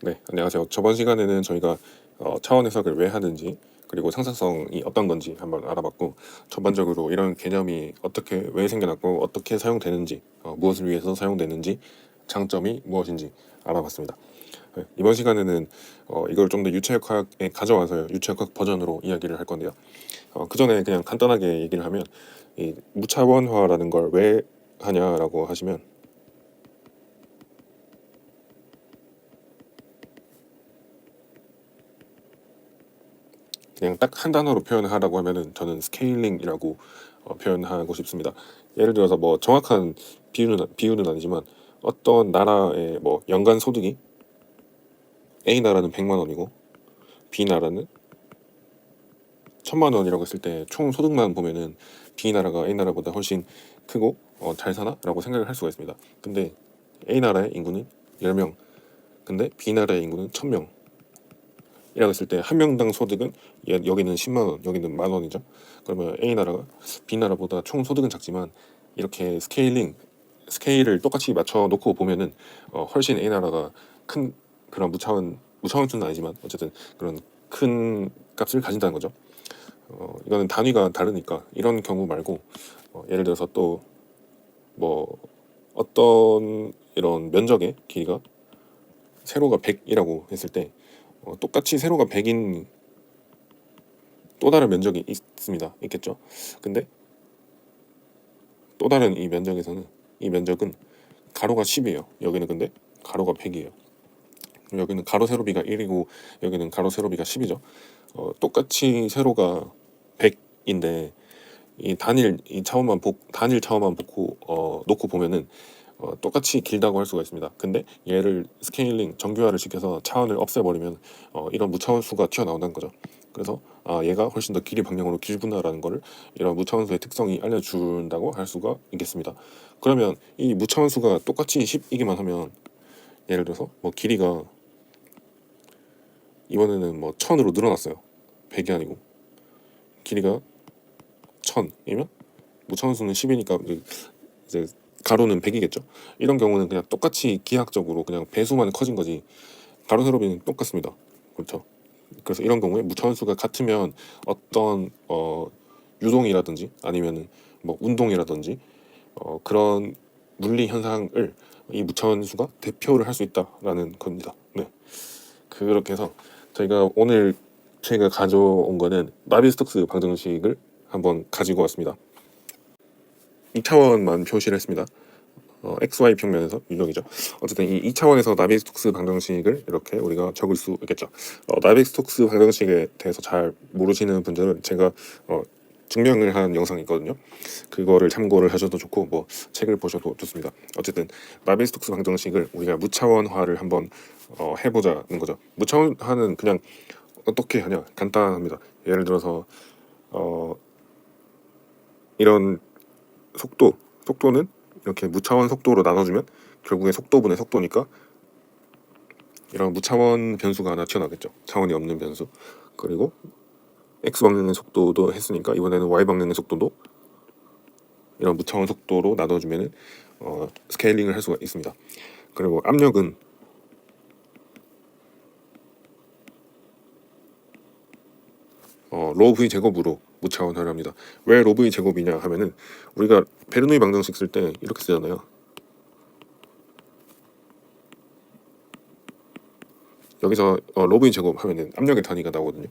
네, 안녕하세요. 저번 시간에는 저희가 차원 해석을 왜 하는지 그리고 상상성이 어떤 건지 한번 알아봤고, 전반적으로 이런 개념이 어떻게 왜 생겨났고 어떻게 사용되는지, 무엇을 위해서 사용되는지, 장점이 무엇인지 알아봤습니다. 네, 이번 시간에는 이걸 좀 더 유체역학에 가져와서 유체역학 버전으로 이야기를 할 건데요. 그 전에 그냥 간단하게 얘기를 하면, 이 무차원화라는 걸 왜 하냐라고 하시면, 그냥 딱 한 단어로 표현하라고 하면은 저는 스케일링이라고 표현하고 싶습니다. 예를 들어서 뭐 정확한 비유는 아니지만, 어떤 나라의 뭐 연간 소득이 A 나라는 100만 원이고 B 나라는 1000만 원이라고 했을 때 총 소득만 보면은 B 나라가 A 나라보다 훨씬 크고 잘 사나라고 생각을 할 수가 있습니다. 근데 A 나라의 인구는 10명, 근데 B 나라의 인구는 1000명 이라고 했을 때 한 명당 소득은 여기는 10만 원, 여기는 만 원이죠. 그러면 A 나라가 B 나라보다 총 소득은 작지만, 이렇게 스케일을 똑같이 맞춰 놓고 보면은 훨씬 A 나라가 큰, 그런 무차원수는 아니지만 어쨌든 그런 큰 값을 가진다는 거죠. 이거는 단위가 다르니까 이런 경우 말고, 예를 들어서 또 뭐 어떤 이런 면적의 길이가 세로가 100이라고 했을 때, 똑같이 세로가 100인 또 다른 면적이 있겠죠. 근데 또 다른 이 면적은 가로가 10이에요. 여기는 근데 가로가 100이에요. 여기는 가로 세로비가 1이고 여기는 가로 세로비가 10이죠. 똑같이 세로가 100인데 단일 차원만 놓고 보면은 똑같이 길다고 할 수가 있습니다. 근데 얘를 정교화를 시켜서 차원을 없애버리면 이런 무차원수가 튀어나온다는 거죠. 그래서 얘가 훨씬 더 길이 방향으로 길구나라는 거를 이런 무차원수의 특성이 알려준다고 할 수가 있겠습니다. 그러면 이 무차원수가 똑같이 10이기만 하면, 예를 들어서 뭐 길이가 이번에는 뭐 1000으로 늘어났어요. 100이 아니고 길이가 1000이면 무차원수는 10이니까 이제 가로는 100이겠죠. 이런 경우는 그냥 똑같이 기하학적으로 그냥 배수만 커진 거지 가로 세로비는 똑같습니다. 그렇죠. 그래서 이런 경우에 무차원수가 같으면 어떤 유동이라든지 아니면은 뭐 운동이라든지 그런 물리 현상을 이 무차원수가 대표를 할 수 있다라는 겁니다. 네. 그렇게 해서 제가 가져온 거는 나비스톡스 방정식을 한번 가지고 왔습니다. 2차원만 표시를 했습니다. XY 평면에서 유형이죠. 어쨌든 이 2차원에서 나비스톡스 방정식을 이렇게 우리가 적을 수 있겠죠. 나비스톡스 방정식에 대해서 잘 모르시는 분들은 제가 증명을 한 영상이 있거든요. 그거를 참고를 하셔도 좋고 뭐 책을 보셔도 좋습니다. 어쨌든 나비스톡스 방정식을 우리가 무차원화를 한번 해보자는 거죠. 무차원화는 그냥 어떻게 하냐, 간단합니다. 예를 들어서 이런 속도는 이렇게 무차원 속도로 나눠주면 결국에 속도분의 속도니까 이런 무차원 변수가 하나 튀어나오겠죠. 차원이 없는 변수. 그리고 x방향의 속도도 했으니까 이번에는 y방향의 속도도 이런 무차원 속도로 나눠주면은 스케일링을 할 수가 있습니다. 그리고 압력은 로 v 제곱으로 무차원화를 합니다. 왜 로 v 제곱이냐 하면은, 우리가 베르누이 방정식 쓸 때 이렇게 쓰잖아요. 여기서 로 v 제곱 하면은 압력의 단위가 나오거든요.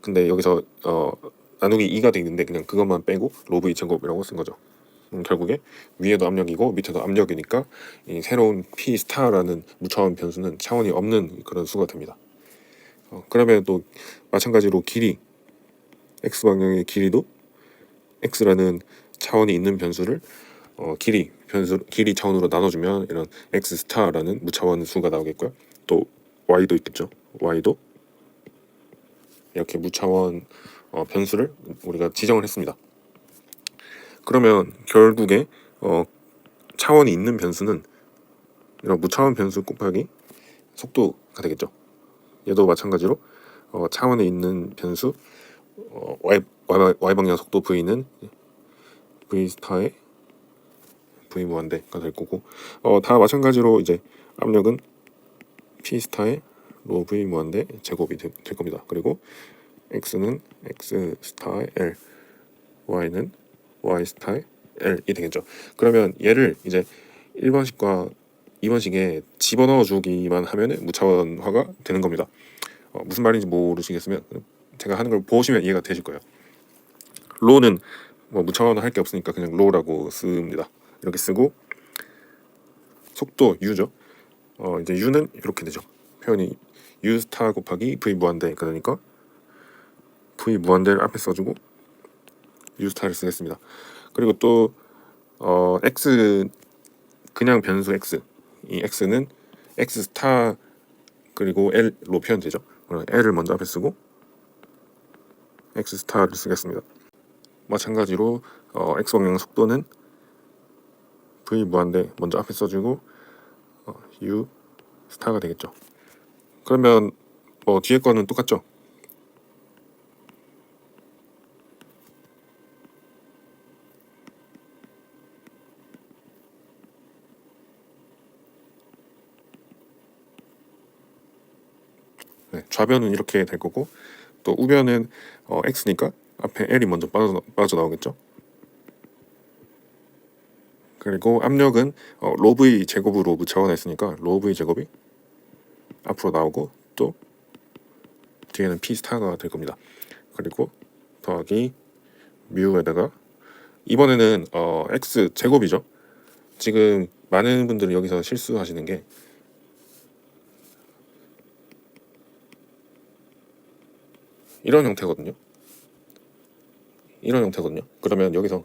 근데 여기서 나누기 2가 돼 있는데 그냥 그것만 빼고 로 v 제곱이라고 쓴 거죠. 결국에 위에도 압력이고 밑에도 압력이니까 이 새로운 p 스타라는 무차원 변수는 차원이 없는 그런 수가 됩니다. 그러면 또 마찬가지로 x방향의 길이도 x라는 차원이 있는 변수를 길이 차원으로 나눠주면 이런 x 스타라는 무차원 수가 나오겠고요. 또 y도 있겠죠. y도 이렇게 무차원 변수를 우리가 지정을 했습니다. 그러면 결국에 차원이 있는 변수는 이런 무차원 변수 곱하기 속도가 되겠죠. 얘도 마찬가지로 차원에 있는 변수 y방향 속도 v는 v 스타의 v 무한대가 될 거고, 다 마찬가지로 이제 압력은 p 스타의 로 v 무한대 제곱이 될 겁니다. 그리고 x는 x 스타 l, y는 y 스타 l이 되겠죠. 그러면 얘를 이제 1번식과 2번식에 집어넣어 주기만 하면 무차원화가 되는 겁니다. 무슨 말인지 모르시겠으면 제가 하는 걸 보시면 이해가 되실 거예요. 로는 뭐 무차원화 할 게 없으니까 그냥 로라고 씁니다. 이렇게 쓰고, 속도 u죠. 이제 u는 이렇게 되죠. 표현이 u 스타 곱하기 v 무한대, 그러니까 v 무한대를 앞에 써주고 u 스타를 쓰겠습니다. 그리고 또 x, 그냥 변수 x, 이 x는 x 스타 그리고 l로 표현되죠. l을 먼저 앞에 쓰고 x 스타를 쓰겠습니다. 마찬가지로 x 방향 속도는 v 무한대 먼저 앞에 써주고 u 스타가 되겠죠. 그러면 뒤에 거는 똑같죠. 네, 좌변은 이렇게 될 거고, 또 우변은 x니까 앞에 l이 먼저 빠져나오겠죠. 그리고 압력은 로 v 제곱으로 무차원했으니까 로 v 제곱이 앞으로 나오고, 또 뒤에는 p 스타가 될 겁니다. 그리고 더하기 뮤에다가 이번에는 x 제곱이죠. 지금 많은 분들이 여기서 실수하시는 게 이런 형태거든요. 그러면 여기서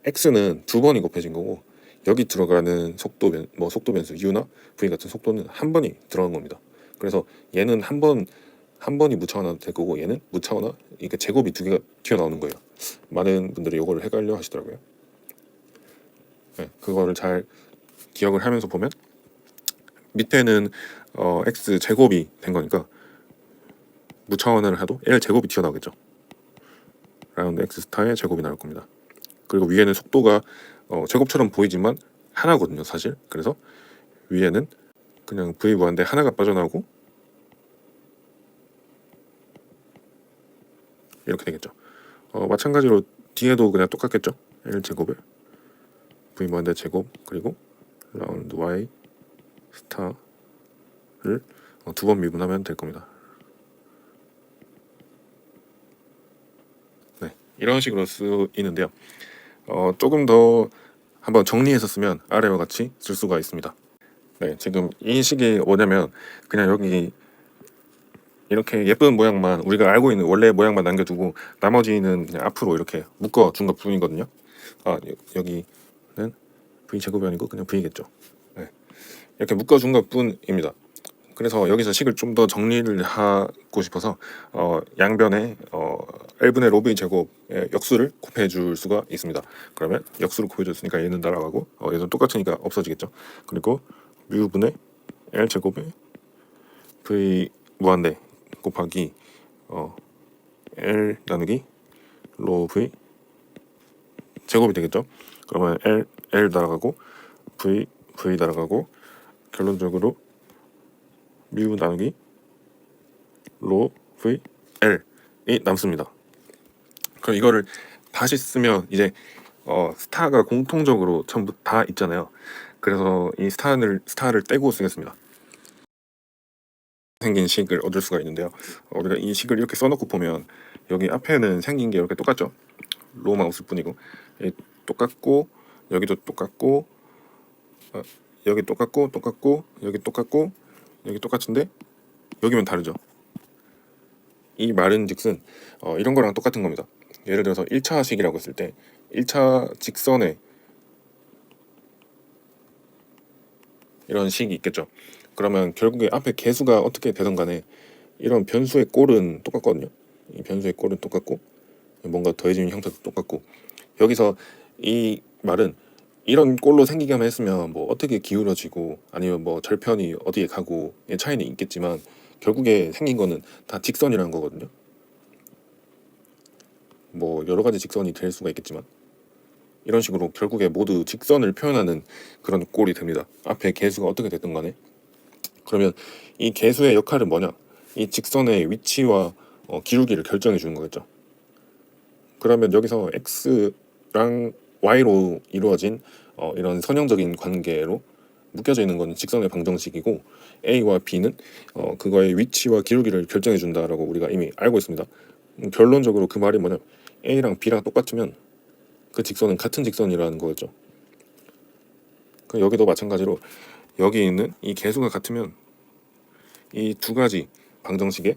x는 두 번이 곱해진 거고, 여기 들어가는 속도 변수 u나 v 같은 속도는 한 번이 들어간 겁니다. 그래서 얘는 한 번이 무차원화 될 거고, 얘는 무차원화, 이게 제곱이 두 개가 튀어나오는 거예요. 많은 분들이 이거를 헷갈려 하시더라고요. 네, 그거를 잘 기억을 하면서 보면 밑에는 x 제곱이 된 거니까 무차원화를 해도 l 제곱이 튀어나오겠죠. 라운드 x 스타의 제곱이 나올 겁니다. 그리고 위에는 속도가 제곱처럼 보이지만 하나거든요, 사실. 그래서 위에는 그냥 v 무한대 하나가 빠져나오고 이렇게 되겠죠. 마찬가지로 뒤에도 그냥 똑같겠죠. l 제곱을 v 무한대 제곱, 그리고 라운드 y 스타를 두 번 미분하면 될 겁니다. 네, 이런 식으로 쓰이는데요. 조금 더 한번 정리해서 쓰면 아래와 같이 쓸 수가 있습니다. 네, 지금 이 식이 뭐냐면 그냥 여기 이렇게 예쁜 모양만, 우리가 알고 있는 원래 모양만 남겨두고 나머지는 그냥 앞으로 이렇게 묶어준 것 뿐이거든요. 여기는 v제곱이 아니고 그냥 v겠죠. 네, 이렇게 묶어준 것 뿐입니다. 그래서 여기서 식을 좀 더 정리를 하고 싶어서 양변에 L분의 로v 제곱의 역수를 곱해 줄 수가 있습니다. 그러면 역수를 곱해 줬으니까 얘는 날아가고 얘는 똑같으니까 없어지겠죠. 그리고 뮤분의 L 제곱의 v 무한대 곱하기 L 나누기 로 v 제곱이 되겠죠. 그러면 L 날아가고 v 날아가고, 결론적으로 뮤 나누기 로 v l이 남습니다. 그럼 이거를 다시 쓰면 이제 스타가 공통적으로 전부 다 있잖아요. 그래서 이 스타를 떼고 쓰겠습니다. 생긴 식을 얻을 수가 있는데요. 우리가 이 식을 이렇게 써놓고 보면 여기 앞에는 생긴 게 이렇게 똑같죠. 로만 없을 뿐이고, 똑같고 여기도 똑같고 여기 똑같고 여기 똑같고 여기 똑같은데 여기면 다르죠. 이 말은즉슨 이런 거랑 똑같은 겁니다. 예를 들어서 1차식이라고 했을 때 1차 직선에 이런 식이 있겠죠. 그러면 결국에 앞에 개수가 어떻게 되든 간에 이런 변수의 꼴은 똑같거든요. 이 변수의 꼴은 똑같고 뭔가 더해지는 형태도 똑같고, 여기서 이 말은 이런 꼴로 생기게만 했으면 뭐 어떻게 기울어지고 아니면 뭐 절편이 어디에 가고의 차이는 있겠지만 결국에 생긴 거는 다 직선이라는 거거든요. 뭐 여러 가지 직선이 될 수가 있겠지만 이런 식으로 결국에 모두 직선을 표현하는 그런 꼴이 됩니다. 앞에 개수가 어떻게 됐든 간에. 그러면 이 계수의 역할은 뭐냐? 이 직선의 위치와 기울기를 결정해 주는 거겠죠. 그러면 여기서 x랑 y로 이루어진 이런 선형적인 관계로 묶여져 있는 건 직선의 방정식이고, a와 b는 그거의 위치와 기울기를 결정해 준다라고 우리가 이미 알고 있습니다. 결론적으로 그 말이 뭐냐? a랑 b랑 똑같으면 그 직선은 같은 직선이라는 거겠죠. 여기도 마찬가지로 여기 있는 이 계수가 같으면 이 두 가지 방정식에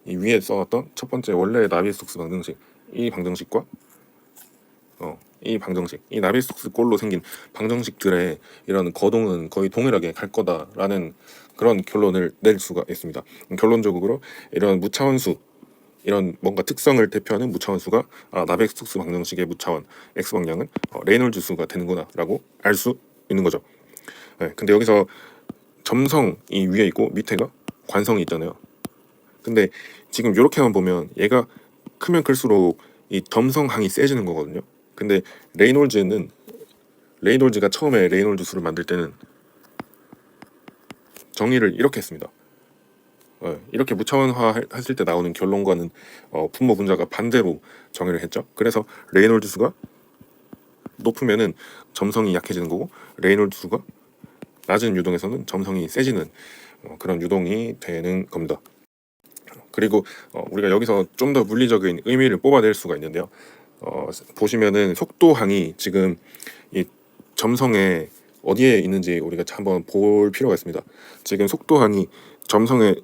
이 위에 써왔던 첫 번째 원래의 나비스톡스 방정식, 이 방정식과 이 방정식, 이 나비스톡스 꼴로 생긴 방정식들의 이런 거동은 거의 동일하게 갈 거다라는 그런 결론을 낼 수가 있습니다. 결론적으로 이런 무차원수, 이런 뭔가 특성을 대표하는 무차원수가 나비스톡스 방정식의 무차원 x 방향은 레이놀즈 수가 되는구나 라고 알 수 있는 거죠. 네, 근데 여기서 점성이 위에 있고 밑에가 관성이 있잖아요. 근데 지금 이렇게만 보면 얘가 크면 클수록 이 점성항이 세지는 거거든요. 근데 레이놀즈가 처음에 레이놀즈 수를 만들 때는 정의를 이렇게 했습니다. 이렇게 무차원화 했을 때 나오는 결론과는 분모 분자가 반대로 정의를 했죠. 그래서 레이놀즈 수가 높으면은 점성이 약해지는 거고, 레이놀즈 수가 낮은 유동에서는 점성이 세지는 그런 유동이 되는 겁니다. 그리고 우리가 여기서 좀 더 물리적인 의미를 뽑아낼 수가 있는데요. 보시면은 속도항이 지금 이 점성에 어디에 있는지 우리가 한번 볼 필요가 있습니다. 지금 속도항이 점성의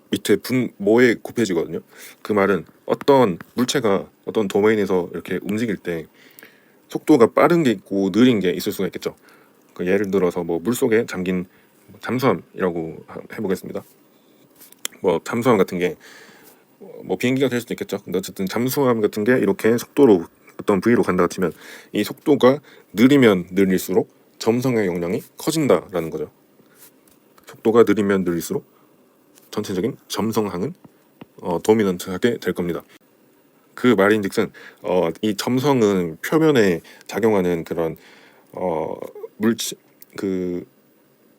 밑에 분모에 곱해지거든요. 그 말은 어떤 물체가 어떤 도메인에서 이렇게 움직일 때 속도가 빠른 게 있고 느린 게 있을 수가 있겠죠. 예를 들어서 뭐 물속에 잠긴 잠수함이라고 해보겠습니다. 뭐 잠수함 같은 게 뭐 비행기가 될 수도 있겠죠. 근데 어쨌든 잠수함 같은 게 이렇게 속도로 어떤 V로 간다 치면 이 속도가 느리면 느릴수록 점성의 용량이 커진다라는 거죠. 속도가 느리면 느릴수록 전체적인 점성항은 도미넌트하게 될 겁니다. 그 말인즉슨 이 점성은 표면에 작용하는 그런 물체, 그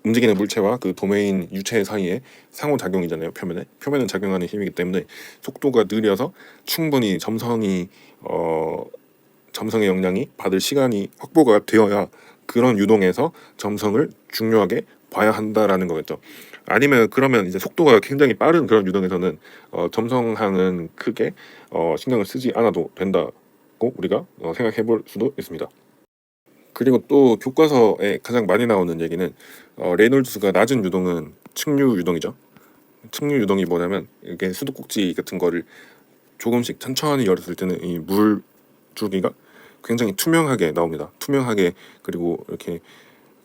움직이는 물체와 그 도메인 유체 사이의 상호작용이잖아요. 표면은 작용하는 힘이기 때문에 속도가 느려서 충분히 점성의 영향이 받을 시간이 확보가 되어야 그런 유동에서 점성을 중요하게 봐야 한다라는 거겠죠. 아니면 그러면 이제 속도가 굉장히 빠른 그런 유동에서는 점성항은 크게 신경을 쓰지 않아도 된다고 우리가 생각해 볼 수도 있습니다. 그리고 또 교과서에 가장 많이 나오는 얘기는 레이놀즈 수가 낮은 유동은 측류 유동이죠. 측류 유동이 뭐냐면 이게 수도꼭지 같은 거를 조금씩 천천히 열었을 때는 이 물줄기가 굉장히 투명하게 나옵니다. 투명하게, 그리고 이렇게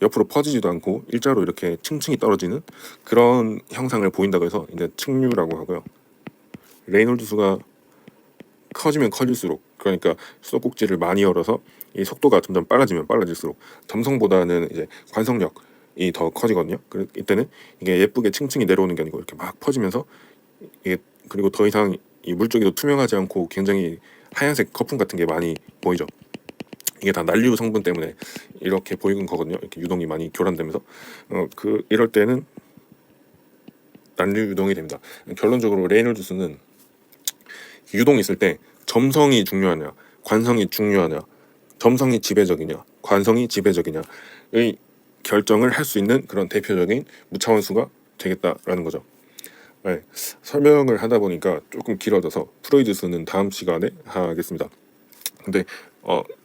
옆으로 퍼지지도 않고 일자로 이렇게 층층이 떨어지는 그런 형상을 보인다고 해서 이제 측류라고 하고요. 레이놀즈 수가 커지면 커질수록, 그러니까 수도꼭지를 많이 열어서 이 속도가 점점 빨라지면 빨라질수록 점성보다는 이제 관성력이 더 커지거든요. 이때는 이게 예쁘게 층층이 내려오는 게 아니고 이렇게 막 퍼지면서 이게, 그리고 더 이상 이 물줄기도 투명하지 않고 굉장히 하얀색 거품 같은 게 많이 보이죠. 이게 다 난류 성분 때문에 이렇게 보이는 거거든요. 이렇게 유동이 많이 교란되면서 이럴 때는 난류 유동이 됩니다. 결론적으로 레이놀즈 수는 유동이 있을 때 점성이 중요하냐, 관성이 중요하냐, 점성이 지배적이냐, 관성이 지배적이냐의 결정을 할 수 있는 그런 대표적인 무차원수가 되겠다라는 거죠. 네, 설명을 하다 보니까 조금 길어져서 프로이드 수는 다음 시간에 하겠습니다. 근데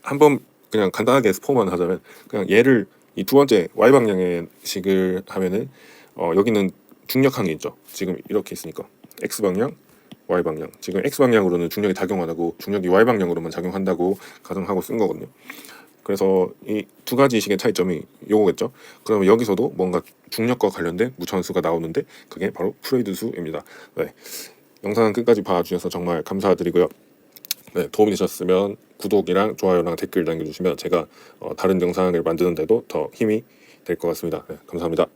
한번 그냥 간단하게 스포만 하자면, 그냥 얘를 이 두 번째 y 방향의 식을 하면은 여기는 중력항이 있죠. 지금 이렇게 있으니까 x 방향, y 방향. 지금 x 방향으로는 중력이 작용 안 하고 중력이 y 방향으로만 작용한다고 가정하고 쓴 거거든요. 그래서 이 두 가지 식의 차이점이 요거겠죠. 그러면 여기서도 뭔가 중력과 관련된 무차원수가 나오는데 그게 바로 프로이드 수입니다. 네, 영상 끝까지 봐주셔서 정말 감사드리고요. 네, 도움이 되셨으면 구독이랑 좋아요랑 댓글 남겨주시면 제가 다른 영상을 만드는데도 더 힘이 될 것 같습니다. 네, 감사합니다.